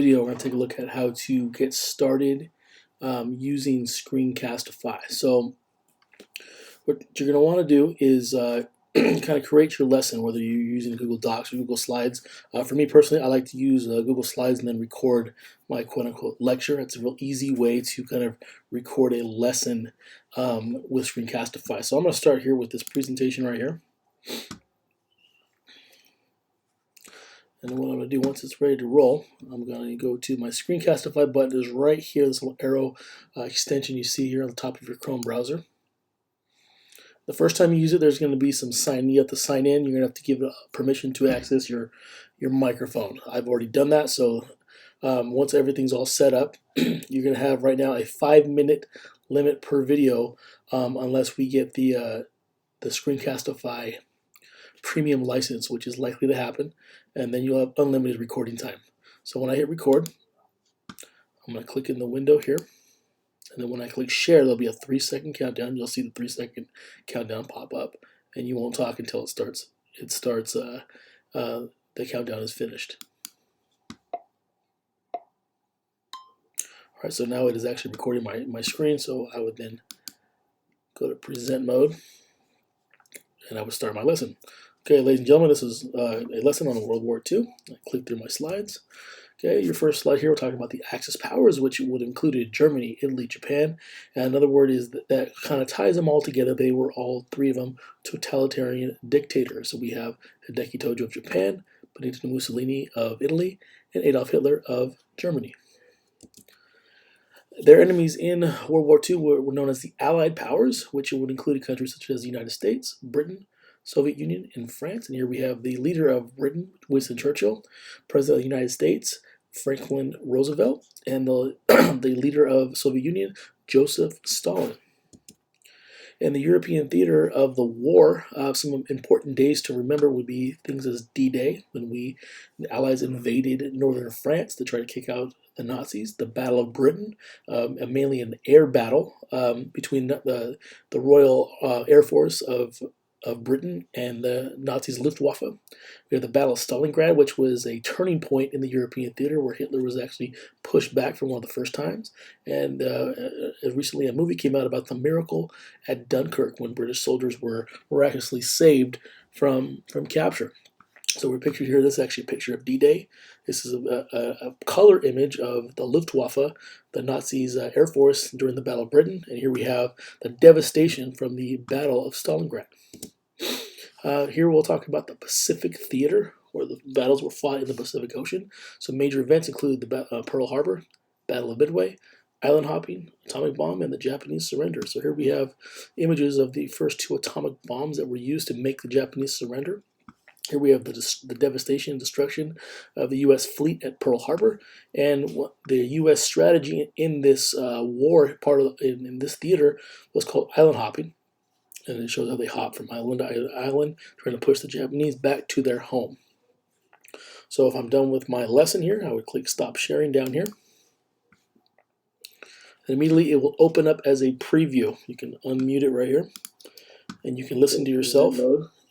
Video, we're going to take a look at how to get started using Screencastify. So what you're going to want to do is kind of create your lesson, whether you're using Google Docs or Google Slides. For me personally, I like to use Google Slides and then record my quote-unquote lecture. It's a real easy way to kind of record a lesson with Screencastify. So I'm going to start here with this presentation right here. And what I'm going to do once it's ready to roll, I'm going to go to my Screencastify button is right here, this little arrow extension you see here on the top of your Chrome browser. The first time you use it, there's going to be some you have to sign in. You're going to have to give permission to access your microphone. I've already done that, so once everything's all set up, you're going to have right now a 5-minute limit per video unless we get the Screencastify premium license, which is likely to happen, and then you'll have unlimited recording time. So when I hit record, I'm going to click in the window here, and then when I click share, there'll be a 3-second countdown. You'll see the 3-second countdown pop up, and you won't talk until the countdown is finished. Alright, so now it is actually recording my screen, so I would then go to present mode, and I would start my lesson. Okay, ladies and gentlemen, this is a lesson on World War II. I click through my slides. Okay, your first slide here, we're talking about the Axis powers, which would include Germany, Italy, Japan. And another word is that kind of ties them all together. They were all three of them totalitarian dictators. So we have Hideki Tojo of Japan, Benito Mussolini of Italy, and Adolf Hitler of Germany. Their enemies in World War II were known as the Allied powers, which would include countries such as the United States, Britain, Soviet Union, and France. And here we have the leader of Britain, Winston Churchill, President of the United States, Franklin Roosevelt, and the leader of Soviet Union, Joseph Stalin. In the European theater of the war, some important days to remember would be things as D-Day, when the Allies invaded northern France to try to kick out the Nazis, the Battle of Britain, mainly an air battle between the Royal Air Force of Britain and the Nazis' Luftwaffe. We have the Battle of Stalingrad, which was a turning point in the European theater where Hitler was actually pushed back for one of the first times. And recently a movie came out about the miracle at Dunkirk when British soldiers were miraculously saved from capture. So we're pictured here, this is actually a picture of D-Day. This is a color image of the Luftwaffe, the Nazis' Air Force during the Battle of Britain. And here we have the devastation from the Battle of Stalingrad. Here we'll talk about the Pacific Theater, where the battles were fought in the Pacific Ocean. So major events include the Pearl Harbor, Battle of Midway, island hopping, atomic bomb, and the Japanese surrender. So here we have images of the first 2 atomic bombs that were used to make the Japanese surrender. Here we have the devastation and destruction of the U.S. fleet at Pearl Harbor, and what the U.S. strategy in this war, in this theater, was called island hopping, and it shows how they hop from island to island, trying to push the Japanese back to their home. So if I'm done with my lesson here, I would click Stop Sharing down here, and immediately it will open up as a preview. You can unmute it right here, and you can listen to yourself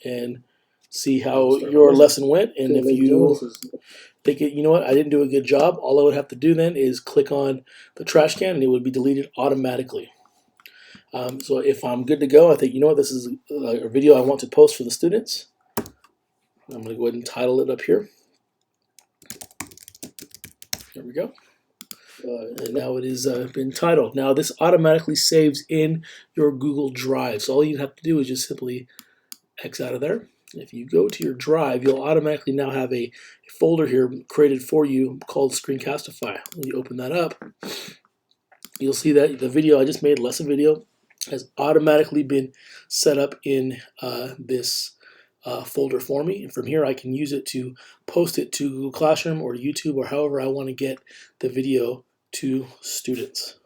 and see how your lesson went. And if you think, you know what, I didn't do a good job, all I would have to do then is click on the trash can and it would be deleted automatically. So if I'm good to go, I think, you know what, this is a video I want to post for the students. I'm going to go ahead and title it up here. There we go. And now it is been titled. Now this automatically saves in your Google Drive. So all you have to do is just simply X out of there. If you go to your drive, you'll automatically now have a folder here created for you called Screencastify. When you open that up, you'll see that the video I just made, lesson video, has automatically been set up in this folder for me. And from here, I can use it to post it to Google Classroom or YouTube or however I want to get the video to students.